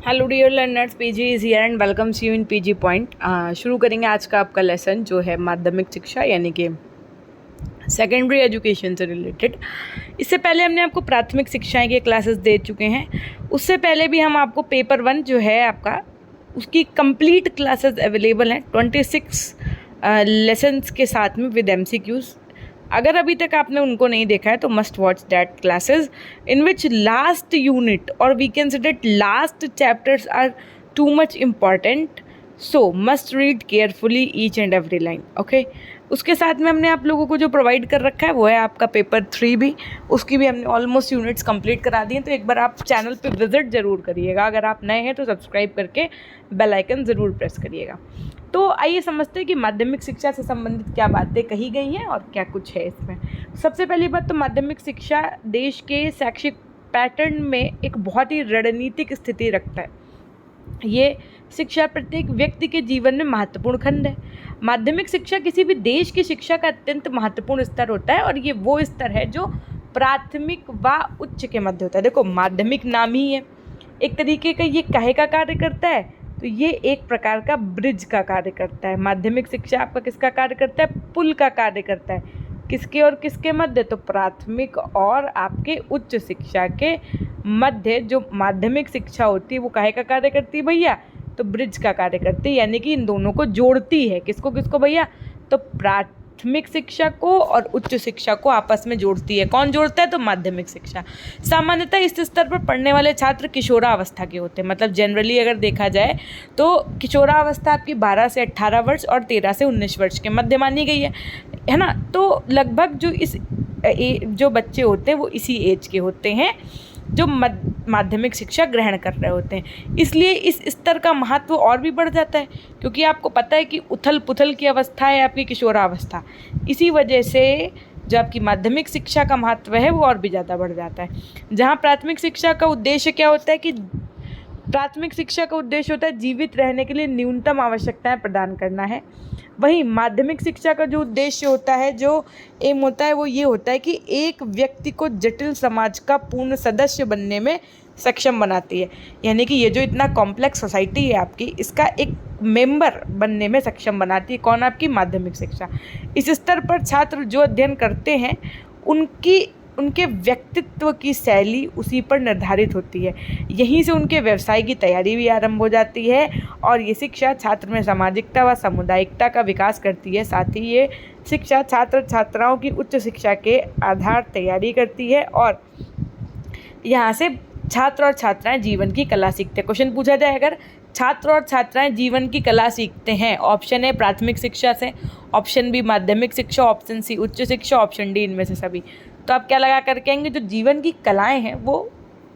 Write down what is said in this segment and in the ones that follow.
Hello dear learners, PG is here and welcomes you in PG point. शुरू करेंगे आज का आपका लेसन जो है माध्यमिक शिक्षा यानी कि सेकेंडरी एजुकेशन से रिलेटेड। इससे पहले हमने आपको प्राथमिक शिक्षाएं के क्लासेस दे चुके हैं। उससे पहले भी हम आपको पेपर 1 जो है आपका उसकी कंप्लीट क्लासेस अवेलेबल हैं 26 लेसन्स के साथ में विद MCQs। अगर अभी तक आपने उनको नहीं देखा है तो must watch that classes in which last unit और we can say that last chapters are too much important, so must read carefully each and every line. Okay, उसके साथ में हमने आप लोगों को जो प्रोवाइड कर रखा है वो है आपका पेपर 3 भी। उसकी भी हमने ऑलमोस्ट यूनिट्स कंप्लीट करा दी हैं, तो एक बार आप चैनल पे विजिट ज़रूर करिएगा। अगर आप नए हैं तो सब्सक्राइब करके बेल आइकन ज़रूर प्रेस करिएगा। तो आइए समझते हैं कि माध्यमिक शिक्षा से संबंधित क्या बातें कही गई हैं और क्या कुछ है इसमें। सबसे पहली बात तो माध्यमिक शिक्षा देश के शैक्षिक पैटर्न में एक बहुत ही रणनीतिक स्थिति रखता है। ये शिक्षा प्रत्येक व्यक्ति के जीवन में महत्वपूर्ण खंड है। माध्यमिक शिक्षा किसी भी देश की शिक्षा का अत्यंत महत्वपूर्ण स्तर होता है और ये वो स्तर है जो प्राथमिक व उच्च के मध्य होता है। देखो, माध्यमिक नाम ही है, एक तरीके का ये काहे का कार्य करता है, तो ये एक प्रकार का ब्रिज का कार्य करता है। माध्यमिक शिक्षा आपका किसका कार्य करता है? पुल का कार्य करता है। किसके और किसके मध्य? तो प्राथमिक और आपके उच्च शिक्षा के मध्य जो माध्यमिक शिक्षा होती है वो काहे का कार्य करती है भैया? तो ब्रिज का कार्य करती है, यानी कि इन दोनों को जोड़ती है। किसको किसको भैया? तो प्राथमिक शिक्षा को और उच्च शिक्षा को आपस में जोड़ती है। कौन जोड़ता है? तो माध्यमिक शिक्षा। सामान्यतः इस स्तर पर पढ़ने वाले छात्र किशोरावस्था के होते हैं। मतलब जनरली अगर देखा जाए तो किशोरावस्था आपकी 12 से 18 वर्ष और 13 से 19 वर्ष के मध्य मानी गई है ना। तो लगभग जो बच्चे होते हैं वो इसी एज के होते हैं जो माध्यमिक शिक्षा ग्रहण कर रहे होते हैं। इसलिए इस स्तर का महत्व और भी बढ़ जाता है, क्योंकि आपको पता है कि उथल पुथल की अवस्था है आपकी किशोरावस्था। इसी वजह से जो आपकी माध्यमिक शिक्षा का महत्व है वो और भी ज़्यादा बढ़ जाता है। जहाँ प्राथमिक शिक्षा का उद्देश्य क्या होता है कि प्राथमिक शिक्षा का उद्देश्य होता है जीवित रहने के लिए न्यूनतम आवश्यकताएं प्रदान करना है। वहीं माध्यमिक शिक्षा का जो उद्देश्य होता है, जो एम होता है, वो ये होता है कि एक व्यक्ति को जटिल समाज का पूर्ण सदस्य बनने में सक्षम बनाती है। यानी कि ये जो इतना कॉम्प्लेक्स सोसाइटी है आपकी, इसका एक मेंबर बनने में सक्षम बनाती है। कौन? आपकी माध्यमिक शिक्षा। इस स्तर पर छात्र जो अध्ययन करते हैं उनके व्यक्तित्व की शैली उसी पर निर्धारित होती है। यहीं से उनके व्यवसाय की तैयारी भी आरंभ हो जाती है और ये शिक्षा छात्र में सामाजिकता व सामुदायिकता का विकास करती है। साथ ही ये शिक्षा छात्र छात्राओं की उच्च शिक्षा के आधार तैयारी करती है और यहाँ से छात्र और छात्राएं जीवन की कला सीखते हैं। क्वेश्चन पूछा जाए अगर छात्र और छात्राएं जीवन की कला सीखते हैं, ऑप्शन ए प्राथमिक शिक्षा से, ऑप्शन बी माध्यमिक शिक्षा, ऑप्शन सी उच्च शिक्षा, ऑप्शन डी इनमें से सभी, तो आप क्या लगा कर कहेंगे? जो जीवन की कलाएं हैं वो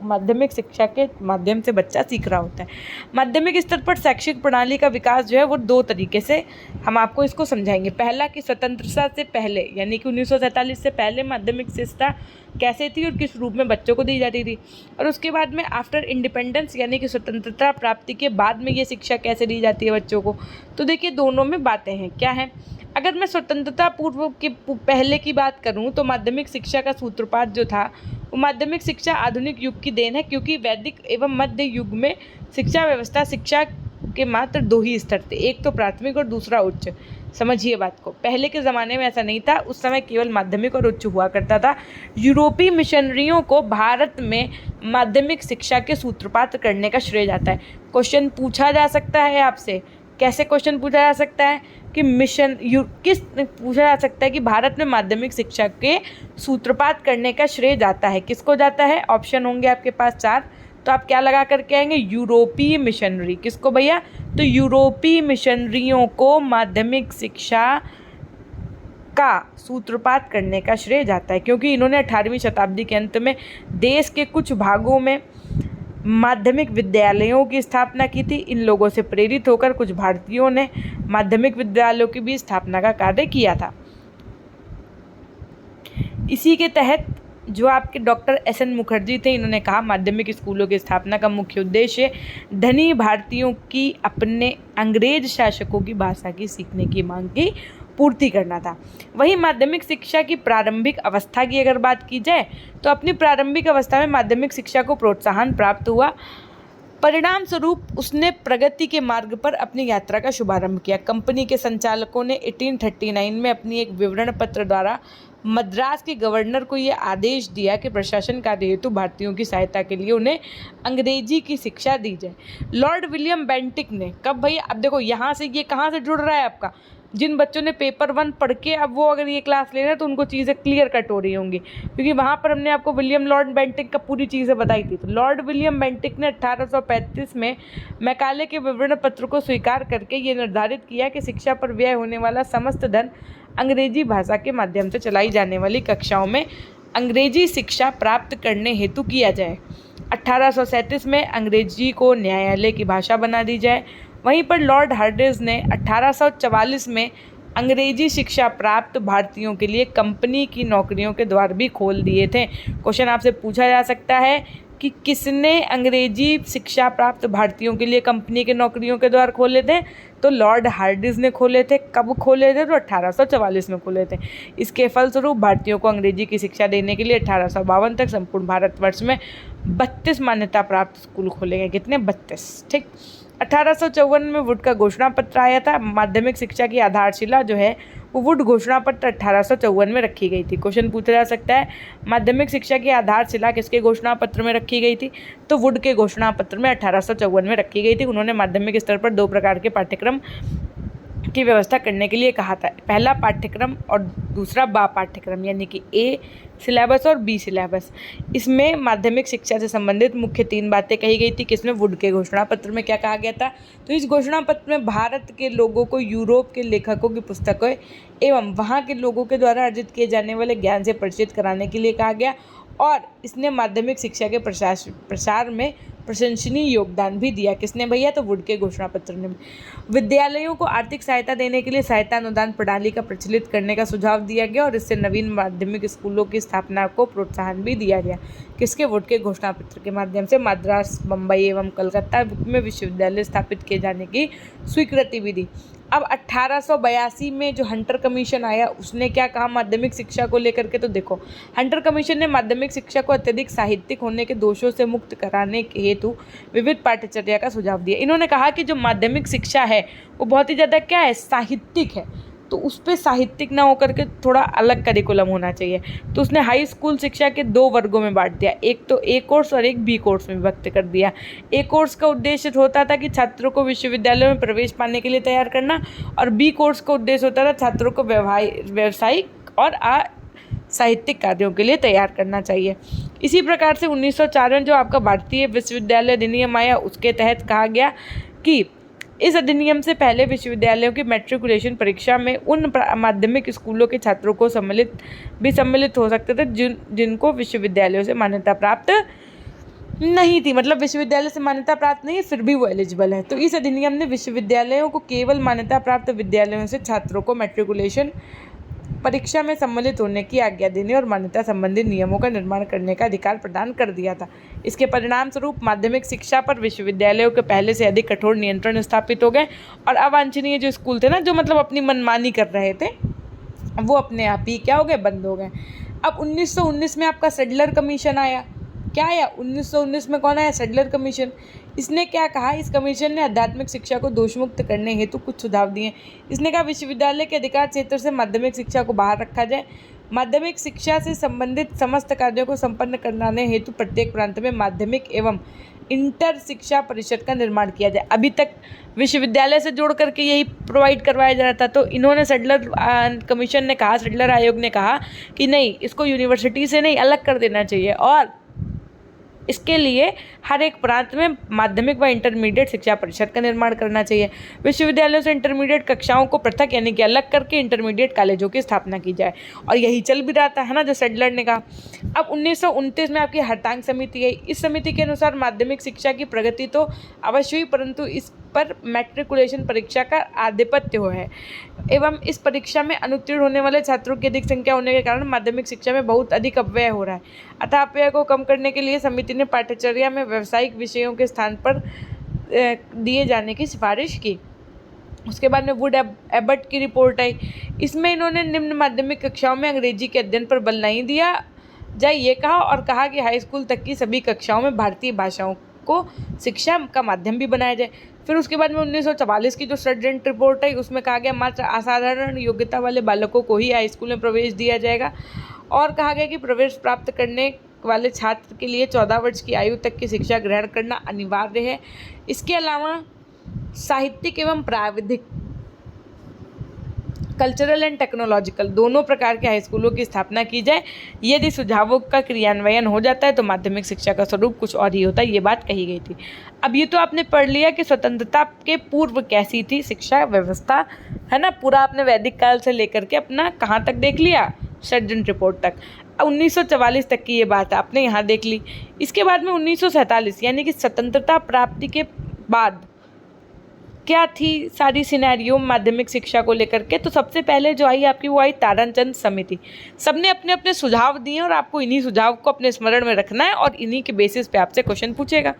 माध्यमिक शिक्षा के माध्यम से बच्चा सीख रहा होता है। माध्यमिक स्तर पर शैक्षिक प्रणाली का विकास जो है वो दो तरीके से हम आपको इसको समझाएंगे। पहला कि स्वतंत्रता से पहले यानी कि 1947 से पहले माध्यमिक शिक्षा कैसे थी और किस रूप में बच्चों को दी जाती थी, और उसके बाद में आफ्टर इंडिपेंडेंस यानी कि स्वतंत्रता प्राप्ति के बाद में ये शिक्षा कैसे दी जाती है बच्चों को। तो देखिए, दोनों में बातें हैं। क्या है? अगर मैं स्वतंत्रता पूर्व के पहले की बात करूं तो माध्यमिक शिक्षा का सूत्रपात जो था वो माध्यमिक शिक्षा आधुनिक युग की देन है, क्योंकि वैदिक एवं मध्य युग में शिक्षा व्यवस्था शिक्षा के मात्र 2 ही स्तर थे, एक तो प्राथमिक और दूसरा उच्च। समझिए बात को, पहले के ज़माने में ऐसा नहीं था। उस समय केवल माध्यमिक और उच्च हुआ करता था। यूरोपीय मिशनरियों को भारत में माध्यमिक शिक्षा के सूत्रपात करने का श्रेय जाता है। क्वेश्चन पूछा जा सकता है आपसे, कैसे क्वेश्चन पूछा जा सकता है कि पूछा जा सकता है कि भारत में माध्यमिक शिक्षा के सूत्रपात करने का श्रेय जाता है, किसको जाता है? ऑप्शन होंगे आपके पास 4, तो आप क्या लगा करके आएंगे? यूरोपीय मिशनरी। किसको भैया? तो यूरोपीय मिशनरियों को माध्यमिक शिक्षा का सूत्रपात करने का श्रेय जाता है, क्योंकि इन्होंने 18वीं शताब्दी के अंत में देश के कुछ भागों में माध्यमिक विद्यालयों की स्थापना की थी। इन लोगों से प्रेरित होकर कुछ भारतीयों ने माध्यमिक विद्यालयों की भी स्थापना का कार्य किया था। इसी के तहत जो आपके डॉक्टर SN मुखर्जी थे, इन्होंने कहा माध्यमिक स्कूलों की स्थापना का मुख्य उद्देश्य धनी भारतीयों की अपने अंग्रेज शासकों की भाषा की सीखने की मांग की पूर्ति करना था। वहीं माध्यमिक शिक्षा की प्रारंभिक अवस्था की अगर बात की जाए तो अपनी प्रारंभिक अवस्था में माध्यमिक शिक्षा को प्रोत्साहन प्राप्त हुआ परिणाम स्वरूप उसने प्रगति के मार्ग पर अपनी यात्रा का शुभारंभ किया। कंपनी के संचालकों ने 1839 में अपनी एक विवरण पत्र द्वारा मद्रास के गवर्नर को यह आदेश दिया कि प्रशासन कार्य हेतु भारतीयों की सहायता के लिए उन्हें अंग्रेजी की शिक्षा दी जाए। लॉर्ड विलियम बेंटिक ने कब भैया, अब देखो यहाँ से ये कहाँ से जुड़ रहा है आपका, जिन बच्चों ने पेपर 1 पढ़ के अब वो अगर ये क्लास ले रहे हैं तो उनको चीज़ें क्लियर कट हो रही होंगी, क्योंकि वहाँ पर हमने आपको विलियम लॉर्ड बेंटिक का पूरी चीज़ें बताई थी। तो लॉर्ड विलियम बेंटिक ने 1835 में मैकाले के विवरण पत्र को स्वीकार करके ये निर्धारित किया कि शिक्षा पर व्यय होने वाला समस्त धन अंग्रेजी भाषा के माध्यम से चलाई जाने वाली कक्षाओं में अंग्रेजी शिक्षा प्राप्त करने हेतु किया जाए। 1837 में अंग्रेजी को न्यायालय की भाषा बना दी जाए। वहीं पर लॉर्ड हार्डिंज ने 1844 में अंग्रेजी शिक्षा प्राप्त भारतीयों के लिए कंपनी की नौकरियों के द्वार भी खोल दिए थे। क्वेश्चन आपसे पूछा जा सकता है कि किसने अंग्रेजी शिक्षा प्राप्त भारतीयों के लिए कंपनी के नौकरियों के द्वार खोले थे? तो लॉर्ड हार्डिंज ने खोले थे। कब खोले थे? तो 1844 में खोले थे। इसके फलस्वरूप भारतीयों को अंग्रेजी की शिक्षा देने के लिए 1852 तक संपूर्ण भारतवर्ष में 32 मान्यता प्राप्त स्कूल खोले गए। कितने? 32। ठीक। 1854 में वुड का घोषणा पत्र आया था। माध्यमिक शिक्षा की आधारशिला जो है वो वुड घोषणा पत्र 1854 में रखी गई थी। क्वेश्चन पूछा जा सकता है माध्यमिक शिक्षा की आधारशिला किसके घोषणा पत्र में रखी गई थी? तो वुड के घोषणा पत्र में 1854 में रखी गई थी। उन्होंने माध्यमिक स्तर पर 2 प्रकार के पाठ्यक्रम की व्यवस्था करने के लिए कहा था। पहला पाठ्यक्रम और दूसरा बा पाठ्यक्रम, यानी कि ए सिलेबस और बी सिलेबस। इसमें माध्यमिक शिक्षा से संबंधित मुख्य 3 बातें कही गई थी। किसमें? वुड के घोषणा पत्र में क्या कहा गया था? तो इस घोषणा पत्र में भारत के लोगों को यूरोप के लेखकों की पुस्तकें एवं वहाँ के लोगों के द्वारा अर्जित किए जाने वाले ज्ञान से परिचित कराने के लिए कहा गया, और इसने माध्यमिक शिक्षा के प्रसार में प्रशंसनीय योगदान भी दिया। किसने भैया? तो वुड के घोषणा पत्र ने। विद्यालयों को आर्थिक सहायता देने के लिए सहायता अनुदान प्रणाली का प्रचलित करने का सुझाव दिया गया, और इससे नवीन माध्यमिक स्कूलों की स्थापना को प्रोत्साहन भी दिया गया। किसके? वुड के घोषणा पत्र के माध्यम से मद्रास, बम्बई एवं कलकत्ता में विश्वविद्यालय स्थापित किए जाने की स्वीकृति भी दी। अब 1882 में जो हंटर कमीशन आया उसने क्या कहा माध्यमिक शिक्षा को लेकर के? तो देखो, हंटर कमीशन ने माध्यमिक शिक्षा को अत्यधिक साहित्यिक होने के दोषों से मुक्त कराने के हेतु विविध पाठ्यचर्या का सुझाव दिया। इन्होंने कहा कि जो माध्यमिक शिक्षा है वो बहुत ही ज़्यादा क्या है? साहित्यिक है, तो उस पर साहित्यिक ना होकर के थोड़ा अलग करिकुलम होना चाहिए। तो उसने हाई स्कूल शिक्षा के 2 वर्गों में बांट दिया, एक तो ए कोर्स और एक बी कोर्स में विभक्त कर दिया। ए कोर्स का उद्देश्य होता था कि छात्रों को विश्वविद्यालय में प्रवेश पाने के लिए तैयार करना, और बी कोर्स का उद्देश्य होता था छात्रों को व्यावसायिक और साहित्यिक कार्यों के लिए तैयार करना चाहिए। इसी प्रकार से 1904 में जो आपका भारतीय विश्वविद्यालय अधिनियम आया उसके तहत कहा गया कि इस अधिनियम से पहले विश्वविद्यालयों की मैट्रिकुलेशन परीक्षा में उन माध्यमिक स्कूलों के छात्रों को सम्मिलित हो सकते थे जिनको विश्वविद्यालयों से मान्यता प्राप्त नहीं थी। मतलब विश्वविद्यालय से मान्यता प्राप्त नहीं है फिर भी वो एलिजिबल है। तो इस अधिनियम ने विश्वविद्यालयों को केवल मान्यता प्राप्त विद्यालयों से छात्रों को मैट्रिकुलेशन परीक्षा में सम्मिलित होने की आज्ञा देने और मान्यता संबंधी नियमों का निर्माण करने का अधिकार प्रदान कर दिया था। इसके परिणाम स्वरूप माध्यमिक शिक्षा पर विश्वविद्यालयों के पहले से अधिक कठोर नियंत्रण स्थापित हो गए, और अवांछनीय जो स्कूल थे ना, जो मतलब अपनी मनमानी कर रहे थे, वो अपने आप ही क्या हो गए? बंद हो गए। अब 1919 में आपका सेडलर कमीशन आया। क्या आया? 1919 में कौन आया? Sedler commission. इसने क्या कहा? इस कमीशन ने आध्यात्मिक शिक्षा को दोषमुक्त करने हेतु कुछ सुझाव दिए। इसने कहा विश्वविद्यालय के अधिकार क्षेत्र से माध्यमिक शिक्षा को बाहर रखा जाए। माध्यमिक शिक्षा से संबंधित समस्त कार्यों को संपन्न कराने हेतु प्रत्येक प्रांत में माध्यमिक एवं इंटर शिक्षा परिषद का निर्माण किया जाए। अभी तक विश्वविद्यालय से जोड़ करके यही प्रोवाइड करवाया जा रहा था। तो इन्होंने सेडलर कमीशन ने कहा, सेडलर आयोग ने कहा कि नहीं, इसको यूनिवर्सिटी से नहीं अलग कर देना चाहिए, और इसके लिए हर एक प्रांत में माध्यमिक व इंटरमीडिएट शिक्षा परिषद का निर्माण करना चाहिए। विश्वविद्यालयों से इंटरमीडिएट कक्षाओं को पृथक यानी कि अलग करके इंटरमीडिएट कॉलेजों की स्थापना की जाए, और यही चल भी रहा था, है ना, जो सेडलर ने कहा। अब 1929 में आपकी हर्तांग समिति आई। इस समिति के अनुसार माध्यमिक शिक्षा की प्रगति तो अवश्य हुई, परंतु इस पर मैट्रिकुलेशन परीक्षा का आधिपत्य है, एवं इस परीक्षा में अनुत्तीर्ण होने वाले छात्रों की अधिक संख्या होने के कारण माध्यमिक शिक्षा में बहुत अधिक अपव्यय हो रहा है। अतः अपव्यय को कम करने के लिए समिति ने पाठ्यचर्या में व्यावसायिक विषयों के स्थान पर दिए जाने की सिफारिश की। उसके बाद में वुड एबट की रिपोर्ट आई। इसमें इन्होंने निम्न माध्यमिक कक्षाओं में अंग्रेजी के अध्ययन पर बल नहीं दिया जाए ये कहा, और कहा कि हाई स्कूल तक की सभी कक्षाओं में भारतीय भाषाओं को शिक्षा का माध्यम भी बनाया जाए। फिर उसके बाद में 1944 की जो स्टूडेंट रिपोर्ट है उसमें कहा गया मात्र असाधारण योग्यता वाले बालकों को ही हाई स्कूल में प्रवेश दिया जाएगा, और कहा गया कि प्रवेश प्राप्त करने वाले छात्र के लिए 14 वर्ष की आयु तक की शिक्षा ग्रहण करना अनिवार्य है। इसके अलावा साहित्यिक एवं प्राविधिक, कल्चरल एंड टेक्नोलॉजिकल दोनों प्रकार के हाई स्कूलों की स्थापना की जाए। यदि सुझावों का क्रियान्वयन हो जाता है तो माध्यमिक शिक्षा का स्वरूप कुछ और ही होता है, ये बात कही गई थी। अब ये तो आपने पढ़ लिया कि स्वतंत्रता के पूर्व कैसी थी शिक्षा व्यवस्था, है ना। पूरा आपने वैदिक काल से लेकर के अपना कहाँ तक देख लिया, स्टूडेंट रिपोर्ट तक। 1944 तक की ये बात आपने यहाँ देख ली। इसके बाद में 1947 यानी कि स्वतंत्रता प्राप्ति के बाद क्या थी सारी सिनेरियो माध्यमिक शिक्षा को लेकर के। तो सबसे पहले जो आई आपकी वो आई ताराचंद समिति। सबने अपने अपने सुझाव दिए और आपको इन्हीं सुझाव को अपने स्मरण में रखना है और इन्हीं के बेसिस पे आपसे क्वेश्चन पूछेगा।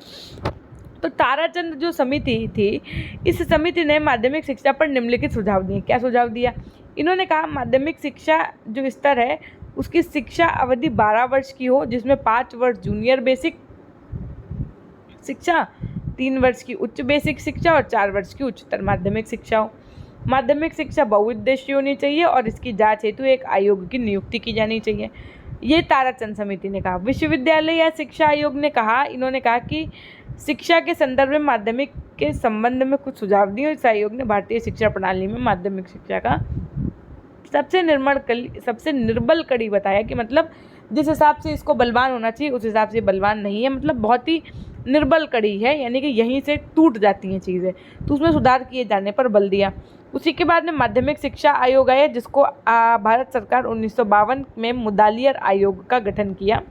तो ताराचंद जो समिति थी, इस समिति ने माध्यमिक शिक्षा पर निम्नलिखित सुझाव दिए। क्या सुझाव दिया? इन्होंने कहा माध्यमिक शिक्षा जो स्तर है उसकी शिक्षा अवधि 12 वर्ष की हो, जिसमें 5 वर्ष जूनियर बेसिक शिक्षा, 3 वर्ष की उच्च बेसिक शिक्षा और 4 वर्ष की उच्चतर माध्यमिक शिक्षा हो। माध्यमिक शिक्षा बहुउद्देशीय होनी चाहिए और इसकी जांच हेतु एक आयोग की नियुक्ति की जानी चाहिए। ये ताराचंद समिति ने कहा। विश्वविद्यालय या शिक्षा आयोग ने कहा, इन्होंने कहा कि शिक्षा के संदर्भ में माध्यमिक के संबंध में कुछ सुझाव दिए। इस आयोग ने भारतीय शिक्षा प्रणाली में माध्यमिक शिक्षा का सबसे निर्बल कड़ी बताया कि मतलब जिस हिसाब से इसको बलवान होना चाहिए उस हिसाब से बलवान नहीं है, मतलब बहुत ही निर्बल कड़ी है, यानी कि यहीं से टूट जाती हैं चीज़ें, तो उसमें सुधार किए जाने पर बल दिया। उसी के बाद में माध्यमिक शिक्षा आयोग आया, जिसको भारत सरकार 1952 में मुदालियर आयोग का गठन किया,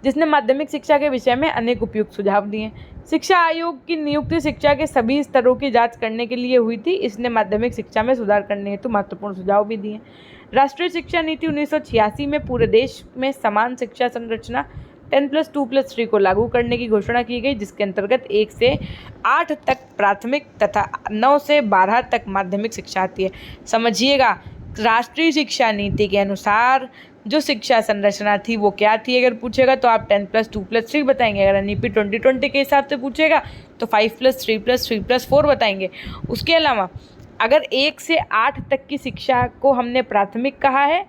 जिसने माध्यमिक शिक्षा के विषय में अनेक उपयुक्त सुझाव दिए। शिक्षा आयोग की नियुक्ति शिक्षा के सभी स्तरों की जांच करने के लिए हुई थी। इसने माध्यमिक शिक्षा में सुधार करने हेतु महत्वपूर्ण सुझाव भी दिए। राष्ट्रीय शिक्षा नीति 1986 में पूरे देश में समान शिक्षा संरचना 10+2+3 को लागू करने की घोषणा की गई, जिसके अंतर्गत 1 से 8 तक प्राथमिक तथा 9 से 12 तक माध्यमिक शिक्षा आती है। समझिएगा, राष्ट्रीय शिक्षा नीति के अनुसार जो शिक्षा संरचना थी वो क्या थी, अगर पूछेगा तो आप 10+2+3 बताएंगे। अगर एनईपी 2020 के हिसाब से पूछेगा तो 5+3+3+4 बताएंगे। उसके अलावा अगर 1 से 8 तक की शिक्षा को हमने प्राथमिक कहा है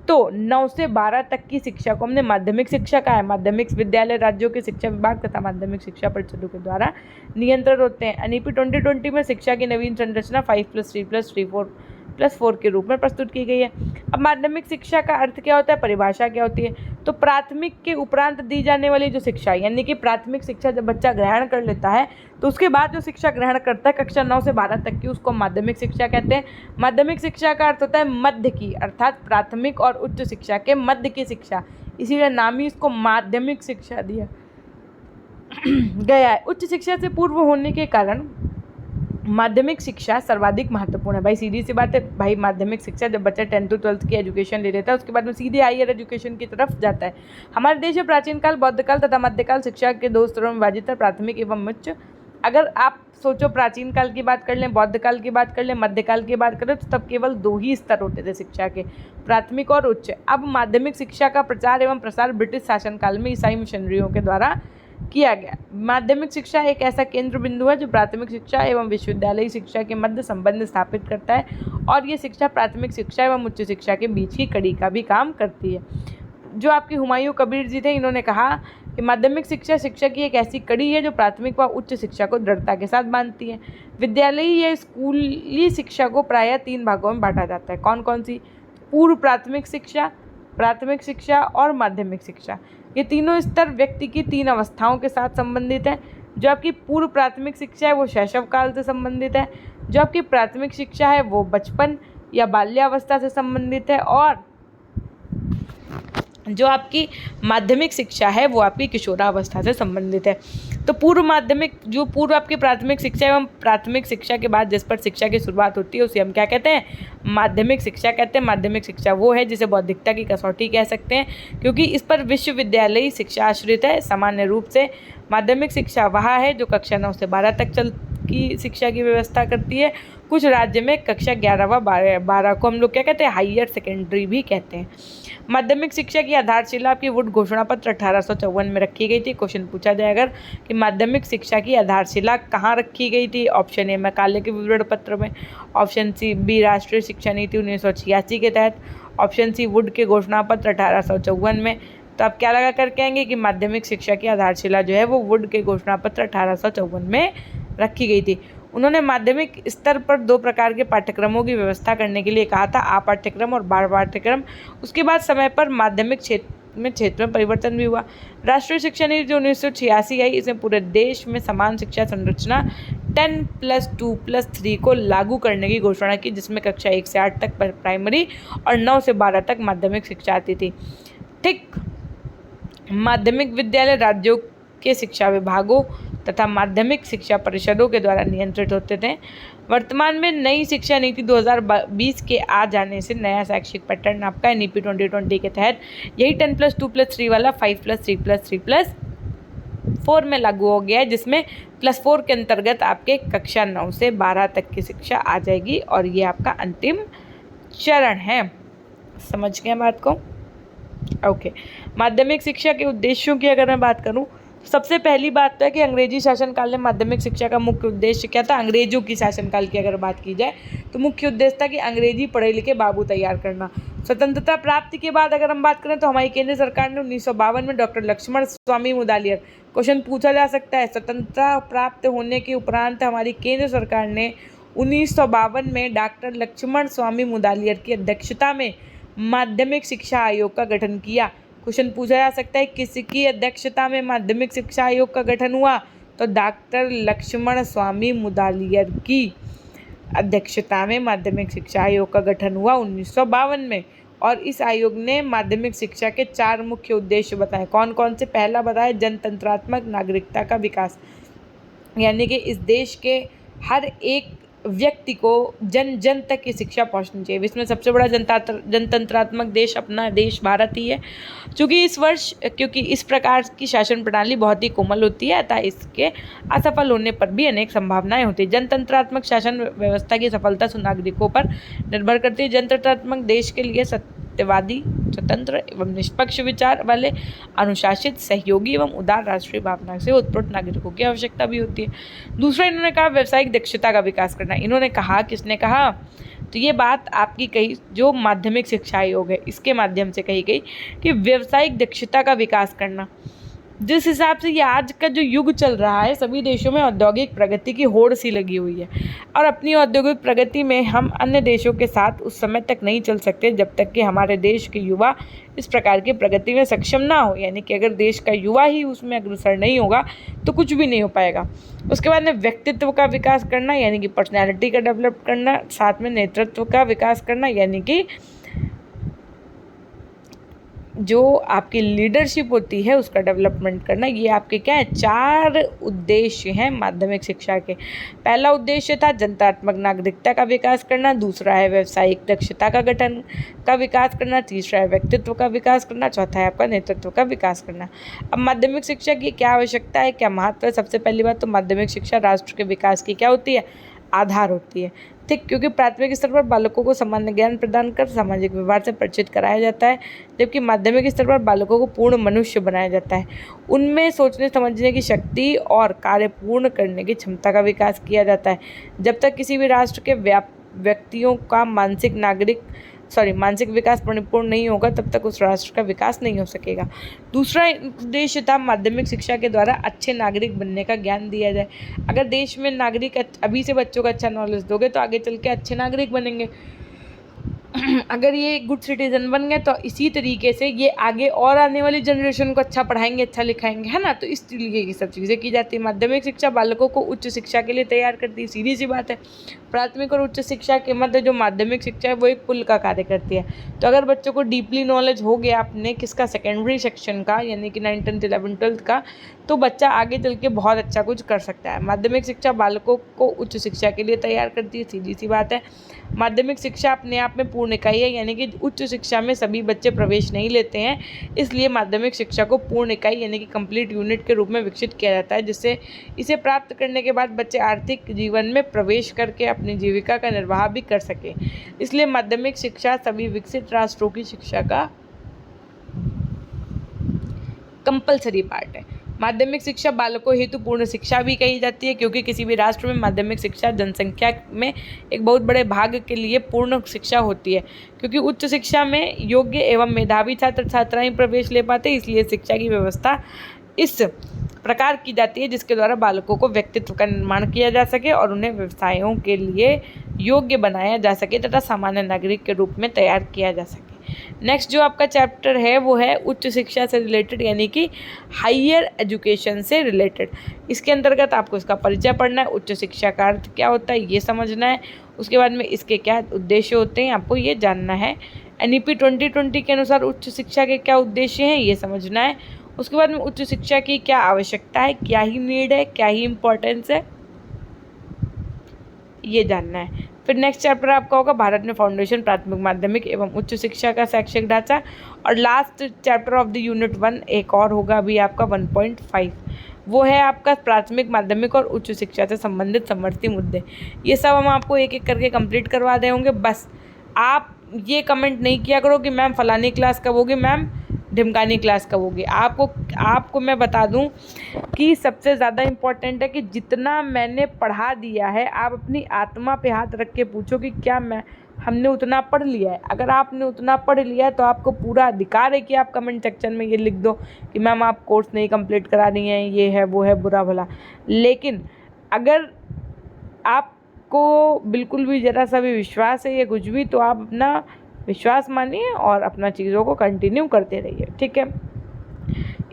तो 9 से 12 तक की शिक्षा को हमने माध्यमिक शिक्षा कहा है। माध्यमिक विद्यालय राज्यों के शिक्षा विभाग तथा माध्यमिक शिक्षा परिषदों के द्वारा नियंत्रण होते हैं। एनईपी 2020 में शिक्षा की नवीन संरचना 5+3+3+4 के रूप में प्रस्तुत की गई है। अब माध्यमिक शिक्षा का अर्थ क्या होता है, परिभाषा क्या होती है? तो प्राथमिक के उपरांत दी जाने वाली जो शिक्षा, यानी कि प्राथमिक शिक्षा जब बच्चा ग्रहण कर लेता है तो उसके बाद जो शिक्षा ग्रहण करता है कक्षा 9 से 12 तक की, उसको माध्यमिक शिक्षा कहते हैं। माध्यमिक शिक्षा का अर्थ होता है मध्य की, अर्थात प्राथमिक और उच्च शिक्षा के मध्य की शिक्षा, इसीलिए नाम ही इसको माध्यमिक शिक्षा दिया गया है। उच्च शिक्षा से पूर्व होने के कारण माध्यमिक शिक्षा सर्वाधिक महत्वपूर्ण है। भाई सीधी सी बात है, भाई माध्यमिक शिक्षा जब बच्चा 10th to 12th की एजुकेशन ले लेता है उसके बाद में सीधे हायर एजुकेशन की तरफ जाता है। हमारे देश में प्राचीन काल, बौद्ध काल तथा मध्यकाल शिक्षा के 2 स्तरों में विभाजित है, प्राथमिक एवं उच्च। अगर आप सोचो प्राचीन काल की बात कर लें, बौद्ध काल की बात कर लें, मध्यकाल की बात करें तो तब केवल 2 ही स्तर होते थे शिक्षा के, प्राथमिक और उच्च। अब माध्यमिक शिक्षा का प्रचार एवं प्रसार ब्रिटिश शासनकाल में ईसाई मिशनरियों के द्वारा किया गया। माध्यमिक शिक्षा एक ऐसा केंद्र बिंदु है जो प्राथमिक शिक्षा एवं विश्वविद्यालयी शिक्षा के मध्य संबंध स्थापित करता है, और ये शिक्षा प्राथमिक शिक्षा एवं उच्च शिक्षा के बीच की कड़ी का भी काम करती है। जो आपके हुमायूं कबीर जी थे, इन्होंने कहा कि माध्यमिक शिक्षा की एक ऐसी कड़ी है जो प्राथमिक व उच्च शिक्षा को दृढ़ता के साथ बांधती है। विद्यालयी या स्कूली शिक्षा को प्रायः 3 भागों में बांटा जाता है। कौन कौन सी? पूर्व प्राथमिक शिक्षा और माध्यमिक शिक्षा। ये तीनों स्तर व्यक्ति की 3 अवस्थाओं के साथ संबंधित है। जो आपकी पूर्व प्राथमिक शिक्षा है वो शैशव काल से संबंधित है, जो आपकी प्राथमिक शिक्षा है वो बचपन या बाल्यावस्था से संबंधित है, और जो आपकी माध्यमिक शिक्षा है वो आपकी किशोरावस्था से संबंधित है। तो पूर्व आपकी प्राथमिक शिक्षा एवं प्राथमिक शिक्षा के बाद जिस पर शिक्षा की शुरुआत होती है उसे हम क्या कहते हैं? माध्यमिक शिक्षा कहते हैं। माध्यमिक शिक्षा वो है जिसे बौद्धिकता की कसौटी कह सकते हैं, क्योंकि इस पर विश्वविद्यालयी शिक्षा आश्रित है। सामान्य रूप से माध्यमिक शिक्षा वह है जो कक्षा 9 से 12 तक की शिक्षा की व्यवस्था करती है। कुछ राज्य में कक्षा 11 व 12 को हम लोग क्या कहते हैं, हायर सेकेंडरी भी कहते हैं। माध्यमिक शिक्षा की आधारशिला आपकी वुड घोषणा पत्र 1854 में रखी गई थी। क्वेश्चन पूछा जाएगा अगर कि माध्यमिक शिक्षा की आधारशिला कहाँ रखी गई थी। ऑप्शन ए मैकाले के विवरण पत्र में, ऑप्शन सी बी राष्ट्रीय शिक्षा नीति 1986 के तहत, ऑप्शन सी वुड के घोषणा पत्र 1854 में। तो आप क्या लगा कर कहेंगे कि माध्यमिक शिक्षा की आधारशिला जो है वो वुड के घोषणा पत्र 1854 में रखी गई थी। उन्होंने माध्यमिक स्तर पर 2 प्रकार के पाठ्यक्रमों की व्यवस्था करने के लिए कहा था, आ पाठ्यक्रम और बाल पाठ्यक्रम। उसके बाद समय पर माध्यमिक क्षेत्र में परिवर्तन भी हुआ। राष्ट्रीय शिक्षा नीति जो 1986 आई, इसमें पूरे देश में समान शिक्षा संरचना 10+2+3 को लागू करने की घोषणा की, जिसमें कक्षा 1 से 8 तक प्राइमरी और 9 से 12 तक माध्यमिक शिक्षा आती थी। ठीक, माध्यमिक विद्यालय राज्यों के शिक्षा विभागों तथा माध्यमिक शिक्षा परिषदों के द्वारा नियंत्रित होते थे। वर्तमान में नई शिक्षा नीति 2020 के आ जाने से नया शैक्षिक पैटर्न आपका NEP 2020 के तहत यही 10+2+3 वाला 5+3+3+4 में लागू हो गया है, जिसमें +4 के अंतर्गत आपके कक्षा 9 से 12 तक की शिक्षा आ जाएगी और ये आपका अंतिम चरण है। समझ गए बात को? ओके। माध्यमिक शिक्षा के उद्देश्यों की अगर मैं बात करूं, सबसे पहली बात तो है कि अंग्रेजी शासनकाल में माध्यमिक शिक्षा का मुख्य उद्देश्य क्या था। अंग्रेजों की शासनकाल की अगर बात की जाए तो मुख्य उद्देश्य था कि अंग्रेजी पढ़े लिखे बाबू तैयार करना। स्वतंत्रता प्राप्ति के बाद अगर हम बात करें तो हमारी केंद्र सरकार ने 1952 में डॉक्टर लक्ष्मण स्वामी मुदालियर, क्वेश्चन पूछा जा सकता है, स्वतंत्रता प्राप्त होने के उपरांत हमारी केंद्र सरकार ने 1952 में डॉक्टर लक्ष्मण स्वामी मुदालियर की अध्यक्षता में माध्यमिक शिक्षा आयोग का गठन किया। क्वेश्चन पूछा जा सकता है किसकी अध्यक्षता में माध्यमिक शिक्षा आयोग का गठन हुआ, तो डॉक्टर लक्ष्मण स्वामी मुदालियर की अध्यक्षता में माध्यमिक शिक्षा आयोग का गठन हुआ 1952 में। और इस आयोग ने माध्यमिक शिक्षा के 4 मुख्य उद्देश्य बताए। कौन कौन से? पहला बताया जनतंत्रात्मक नागरिकता का विकास, यानी कि इस देश के हर एक व्यक्ति को जन जन तक की शिक्षा पहुंचनी चाहिए। इसमें सबसे बड़ा जनतंत्रात्मक देश अपना देश भारत ही है। क्योंकि इस प्रकार की शासन प्रणाली बहुत ही कोमल होती है, अतः इसके असफल होने पर भी अनेक संभावनाएं होती है। जनतंत्रात्मक शासन व्यवस्था की सफलता नागरिकों पर निर्भर करती है। जनतंत्रात्मक देश के लिए सत्यवादी, स्वतंत्र एवं निष्पक्ष विचार वाले, अनुशासित, सहयोगी एवं उदार राष्ट्रीय भावना से उत्पन्न नागरिकों की आवश्यकता भी होती है। दूसरा इन्होंने कहा व्यावसायिक दक्षता का विकास करना। इन्होंने कहा, किसने कहा? तो ये बात आपकी कही जो माध्यमिक शिक्षा आयोग है इसके माध्यम से कही गई कि व्यावसायिक दक्षता का विकास करना। जिस हिसाब से ये आज का जो युग चल रहा है, सभी देशों में औद्योगिक प्रगति की होड़ सी लगी हुई है और अपनी औद्योगिक प्रगति में हम अन्य देशों के साथ उस समय तक नहीं चल सकते जब तक कि हमारे देश के युवा इस प्रकार की प्रगति में सक्षम ना हो। यानी कि अगर देश का युवा ही उसमें अग्रसर नहीं होगा तो कुछ भी नहीं हो पाएगा। उसके बाद में व्यक्तित्व का विकास करना, यानी कि पर्सनैलिटी का डेवलप करना। साथ में नेतृत्व का विकास करना, यानी कि जो आपकी लीडरशिप होती है उसका डेवलपमेंट करना। ये आपके क्या है? 4 उद्देश्य हैं माध्यमिक शिक्षा के। पहला उद्देश्य था जनतात्मक नागरिकता का विकास करना, दूसरा है व्यावसायिक दक्षता का गठन का विकास करना, तीसरा है व्यक्तित्व का विकास करना, चौथा है आपका नेतृत्व का विकास करना। अब माध्यमिक शिक्षा की क्या आवश्यकता है, क्या महत्व है? सबसे पहली बात तो माध्यमिक शिक्षा राष्ट्र के विकास की क्या होती है? आधार होती है। ठीक, क्योंकि प्राथमिक स्तर पर बालकों को सामान्य ज्ञान प्रदान कर सामाजिक व्यवहार से परिचित कराया जाता है, जबकि माध्यमिक स्तर पर बालकों को पूर्ण मनुष्य बनाया जाता है। उनमें सोचने समझने की शक्ति और कार्य पूर्ण करने की क्षमता का विकास किया जाता है। जब तक किसी भी राष्ट्र के व्यक्तियों का मानसिक विकास परिपूर्ण नहीं होगा तब तक उस राष्ट्र का विकास नहीं हो सकेगा। दूसरा उद्देश्य था माध्यमिक शिक्षा के द्वारा अच्छे नागरिक बनने का ज्ञान दिया जाए। अगर देश में नागरिक अभी से बच्चों को अच्छा नॉलेज दोगे तो आगे चल के अच्छे नागरिक बनेंगे। अगर ये गुड सिटीजन बन गए तो इसी तरीके से ये आगे और आने वाली जनरेशन को अच्छा पढ़ाएंगे, अच्छा लिखाएंगे, है ना। तो इस तरीके की सब चीज़ें की जाती है। माध्यमिक शिक्षा बालकों को उच्च शिक्षा के लिए तैयार करती है, सीधी सी बात है। प्राथमिक और उच्च शिक्षा के मध्य जो माध्यमिक शिक्षा है वो एक पुल का कार्य करती है। तो अगर बच्चों को डीपली नॉलेज हो गया अपने किसका, सेकेंडरी सेक्शन का, यानी कि 9th 10th 11th 12th का, तो बच्चा आगे चल के बहुत अच्छा कुछ कर सकता है। माध्यमिक शिक्षा बालकों को उच्च शिक्षा के लिए तैयार करती है, सीधी सी बात है। माध्यमिक शिक्षा अपने आप में पूर्ण इकाई है, यानी कि उच्च शिक्षा में सभी बच्चे प्रवेश नहीं लेते हैं, इसलिए माध्यमिक शिक्षा को पूर्ण इकाई यानी कि कंप्लीट यूनिट के रूप में विकसित किया जाता है, जिससे इसे प्राप्त करने के बाद बच्चे आर्थिक जीवन में प्रवेश करके अपनी जीविका का निर्वाह भी कर सके। इसलिए माध्यमिक शिक्षा सभी विकसित राष्ट्रों की शिक्षा का कंपलसरी पार्ट है। माध्यमिक शिक्षा बालकों हेतु पूर्ण शिक्षा भी कही जाती है, क्योंकि किसी भी राष्ट्र में माध्यमिक शिक्षा जनसंख्या में एक बहुत बड़े भाग के लिए पूर्ण शिक्षा होती है, क्योंकि उच्च शिक्षा में योग्य एवं मेधावी छात्र छात्राएं प्रवेश ले पाते हैं। इसलिए शिक्षा की व्यवस्था इस प्रकार की जाती है जिसके द्वारा बालकों को व्यक्तित्व का निर्माण किया जा सके और उन्हें व्यवसायों के लिए योग्य बनाया जा सके तथा सामान्य नागरिक के रूप में तैयार किया जा सके। नेक्स्ट जो आपका चैप्टर है वो है उच्च शिक्षा से रिलेटेड, यानी कि हायर एजुकेशन से रिलेटेड। इसके अंतर्गत आपको इसका परिचय पढ़ना है, उच्च शिक्षा का अर्थ क्या होता है ये समझना है, उसके बाद में इसके क्या उद्देश्य होते हैं आपको ये जानना है। NEP 2020 के अनुसार उच्च शिक्षा के क्या उद्देश्य हैं ये समझना है। उसके बाद में उच्च शिक्षा की क्या आवश्यकता है, क्या ही नीड है, क्या ही इम्पोर्टेंस है ये जानना है। फिर नेक्स्ट चैप्टर आपका होगा भारत में फाउंडेशन, प्राथमिक माध्यमिक एवं उच्च शिक्षा का शैक्षिक ढांचा। और last chapter of the unit 1 एक और होगा अभी आपका 1.5, वो है आपका प्राथमिक माध्यमिक और उच्च शिक्षा से संबंधित समवर्ती मुद्दे। ये सब हम आपको एक एक करके कंप्लीट करवा दे होंगे। बस आप ये कमेंट नहीं किया करो कि मैम फलानी क्लास कब होगी, मैम ढिमकानी क्लास कब होगी। आपको मैं बता दूं कि सबसे ज़्यादा इम्पॉर्टेंट है कि जितना मैंने पढ़ा दिया है आप अपनी आत्मा पे हाथ रख के पूछो कि क्या हमने उतना पढ़ लिया है। अगर आपने उतना पढ़ लिया है तो आपको पूरा अधिकार है कि आप कमेंट सेक्शन में ये लिख दो कि मैम आप कोर्स नहीं कंप्लीट करा रही हैं, ये है वो है बुरा भला। लेकिन अगर आपको बिल्कुल भी ज़रा सा भी विश्वास है या कुछ भी, तो आप अपना विश्वास मानिए और अपना चीज़ों को कंटिन्यू करते रहिए, ठीक है।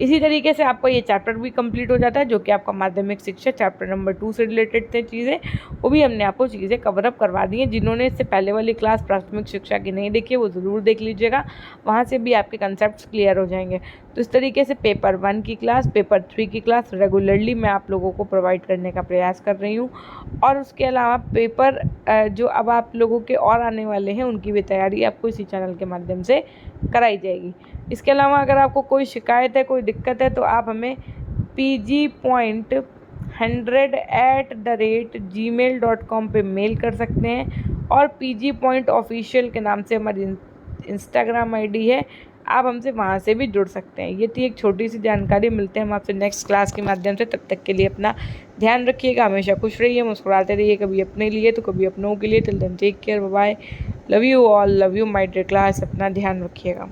इसी तरीके से आपका ये चैप्टर भी कंप्लीट हो जाता है, जो कि आपका माध्यमिक शिक्षा चैप्टर नंबर 2 से रिलेटेड थे चीज़ें, वो भी हमने आपको चीज़ें कवर अप करवा दी हैं। जिन्होंने इससे पहले वाली क्लास प्राथमिक शिक्षा की नहीं देखी है वो ज़रूर देख लीजिएगा, वहाँ से भी आपके कंसेप्ट क्लियर हो जाएंगे। तो इस तरीके से पेपर 1 की क्लास, पेपर 3 की क्लास रेगुलरली मैं आप लोगों को प्रोवाइड करने का प्रयास कर रही हूँ। और उसके अलावा पेपर जो अब आप लोगों के और आने वाले हैं उनकी भी तैयारी आपको इसी चैनल के माध्यम से कराई जाएगी। इसके अलावा अगर आपको कोई शिकायत है, कोई दिक्कत है, तो आप हमें pg.100@gmail.com पे मेल कर सकते हैं। और pg.official के नाम से हमारी इंस्टाग्राम ID है, आप हमसे वहाँ से भी जुड़ सकते हैं। ये थी एक छोटी सी जानकारी। मिलते हैं हम आपसे नेक्स्ट क्लास के माध्यम से। तब तक के लिए अपना ध्यान रखिएगा, हमेशा खुश रहिए, मुस्कुराते रहिए, कभी अपने लिए तो कभी अपनों के लिए। Till then take care, bye bye, love you all, love you my dear class. अपना ध्यान रखिएगा।